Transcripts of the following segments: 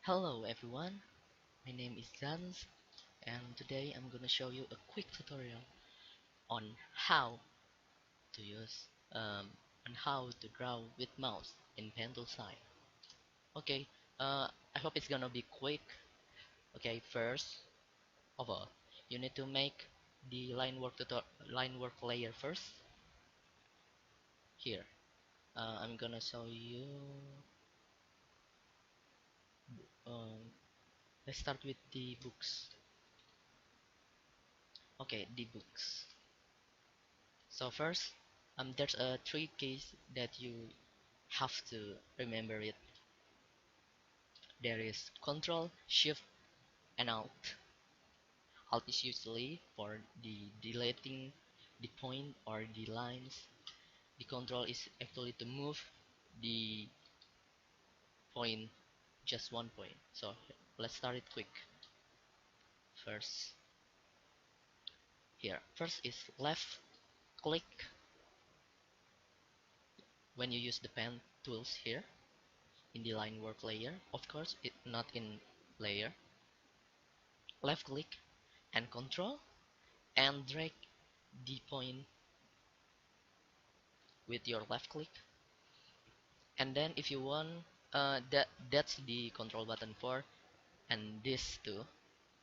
Hello everyone, my name is Gans and today I'm gonna show you a quick tutorial on how to use on how to draw with mouse in pencil sign. Okay, I hope it's gonna be quick. Okay, first of all, you need to make the line work layer first. Here, I'm gonna show you. Um, let's start with the books. Okay, the books. So first, there's a three keys that you have to remember it. There is Control, Shift, and Alt. Alt is usually for the deleting the point or the lines. The Control is actually to move the point, just one point. So let's start it quick. First, here. First is left click when you use the pen tools here in the line work layer. Of course, it not in layer. Left click and Control and drag the point with your left click, and then if you want, that's the control button for, and this too,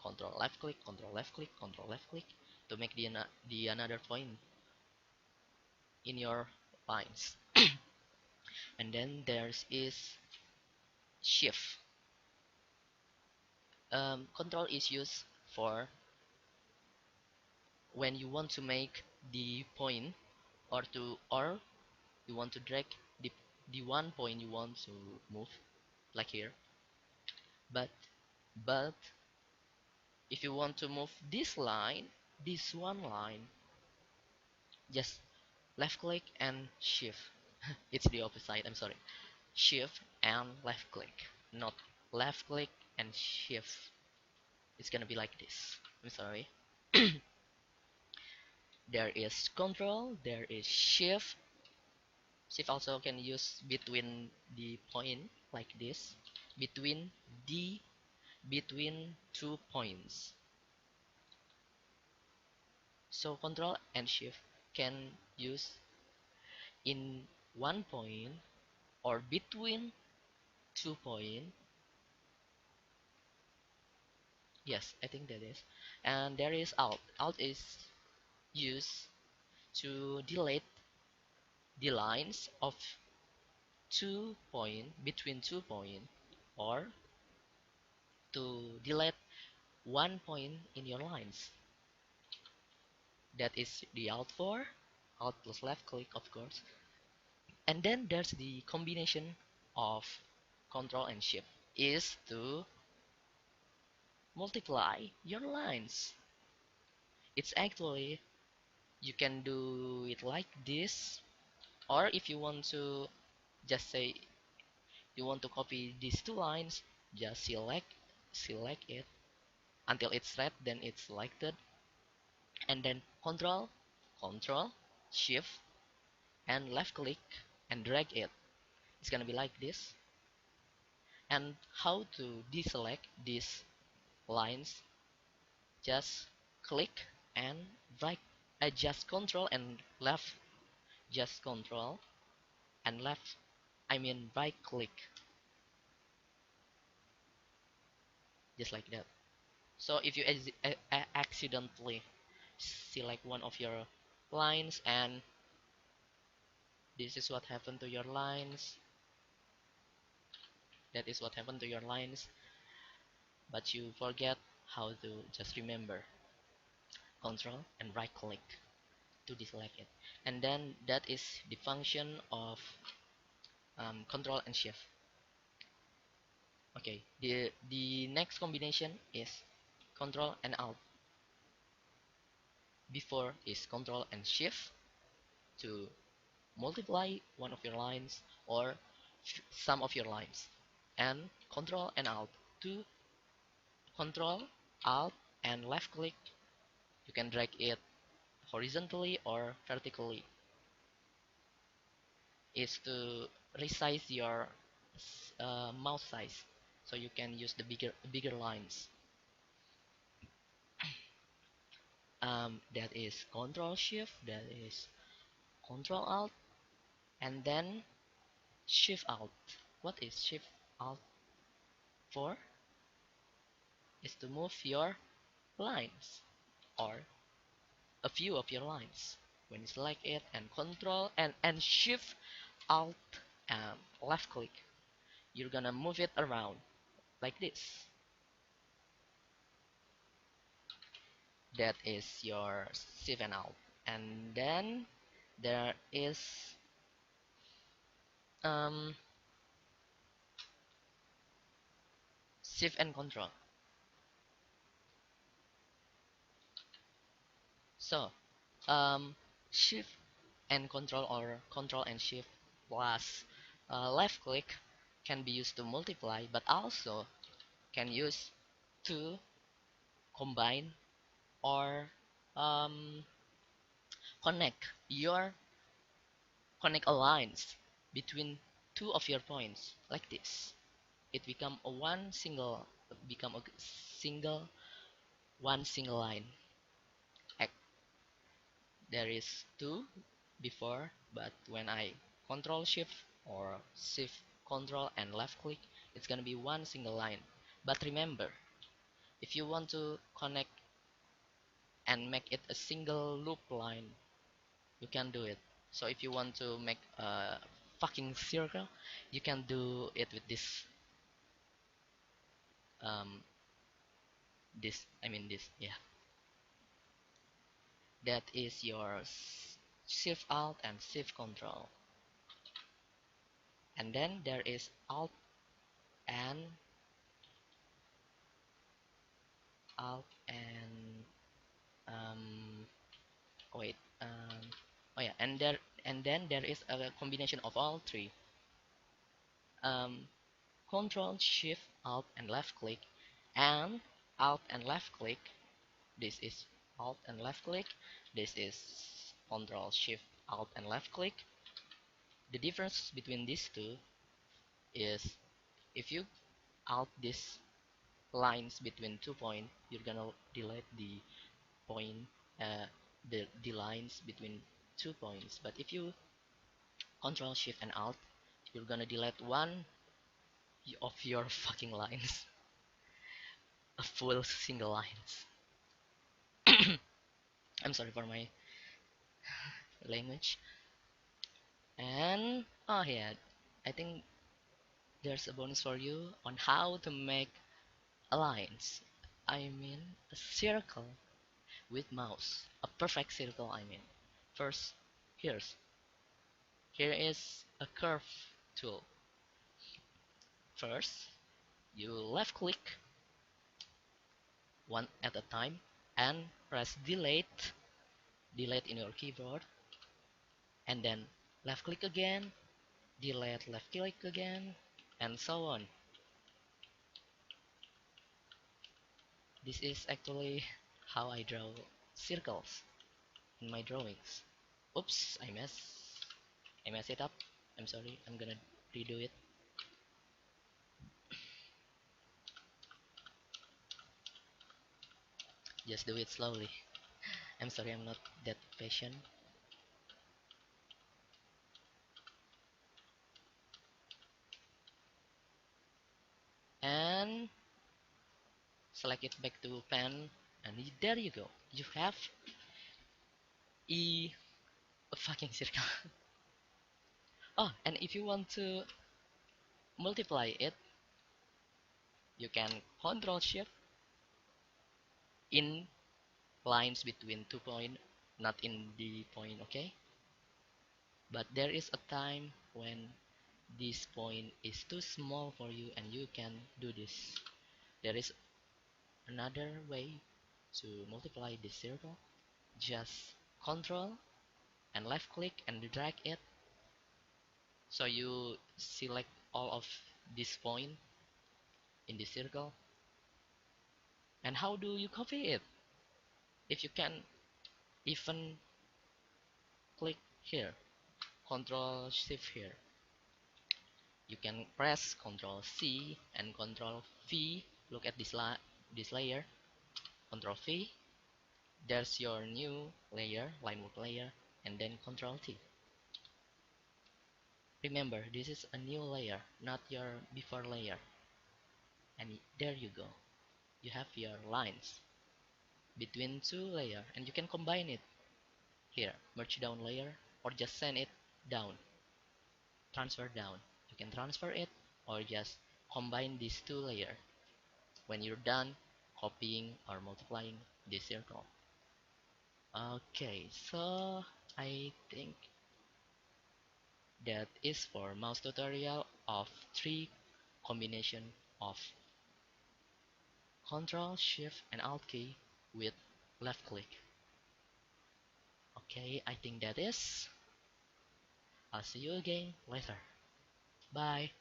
control left click, control left click, control left click, to make the another point in your lines. And then there's is shift. Control is used for when you want to make the point, or you want to drag the one point you want to move, like here. But if you want to move this line, this one line, just left click and shift. It's the opposite, I'm sorry. Shift and left click, not left click and shift. It's gonna be like this. I'm sorry. There is control, there is shift. Shift also can use between the point, like this, between the between 2 points. So control and shift can use in one point or between 2 points. Yes, I think that is. And there is alt. Alt is used to delete the lines of 2 point, between 2 point, or to delete one point in your lines. That is the alt for. Alt plus left click, of course. And then there's the combination of control and shift is to multiply your lines. It's actually, you can do it like this, or if you want to just say you want to copy these two lines, just select it until it's red, then it's selected, and then control shift and left click and drag it. It's gonna be like this. And how to deselect these lines, just click and right, just control and left, just control and left, I mean right click, just like that. So if you accidentally select one of your lines, and this is what happened to your lines, that is what happened to your lines, but you forget how to just remember control and right click to deselect it. And then that is the function of control and shift. Okay, the next combination is control and alt. Before is control and shift to multiply one of your lines or some of your lines, and control and alt to control alt and left click. You can drag it horizontally or vertically, is to resize your mouse size. so you can use the bigger lines. That is Control Shift, that is Control Alt, and then Shift Alt. What is Shift Alt for? Is to move your lines or a few of your lines. When you select it and Control and Shift Alt and left click, you're gonna move it around like this. That is your Shift and Alt. And then there is um, Shift and Control. So Shift and Control or Control and Shift plus left click can be used to multiply, but also can use to combine or um, connect your connect a lines between two of your points like this. It become a become a single one single line. There is two before, but when I control shift or shift control and left click, it's gonna be one single line. But remember, if you want to connect and make it a single loop line, you can do it. So if you want to make a fucking circle, you can do it with this um this, yeah. That is your shift alt and shift control. And then there is alt and alt and um wait oh yeah, and then there is a combination of all three. um Control shift alt and left click and alt and left click. This is alt and left click, this is control shift alt and left click. The difference between these two is if you alt these lines between 2 points, you're gonna delete the point, uh, the lines between 2 points. But if you control shift and alt, you're gonna delete one of your fucking lines, a full single lines. I'm sorry for my language. And oh yeah, I think there's a bonus for you on how to make a lines. I mean a circle with mouse, a perfect circle. I mean, first here is a curve tool. First, you left click one at a time and press delete in your keyboard, and then left click again, delete, left click again, and so on. This is actually how I draw circles in my drawings. Oops, I mess it up. I'm sorry, I'm gonna redo it. Just do it slowly. I'm sorry, I'm not that patient. And select it back to pen, and there you go. You have a fucking circle. Oh, and if you want to multiply it, you can control shift in lines between 2 points, not in the point, okay? But there is a time when this point is too small for you and you can do this. There is another way to multiply this circle. Just control and left click and drag it, so you select all of this point in the circle. And how do you copy it? If you can even click here, control shift here, You can press ctrl C and ctrl V. Look at this layer, ctrl V. There's your new layer, line work layer, and then ctrl T. Remember, this is a new layer, not your before layer. And there you go. You have your lines between two layers, and you can combine it here, merge down layer, or just send it down, transfer down. You can transfer it or just combine these two layers. When you're done copying or multiplying this circle. Okay, so I think that is for mouse tutorial of 3 combination of Ctrl, Shift, and Alt key with left click. Okay, I think that is. I'll see you again later. Bye.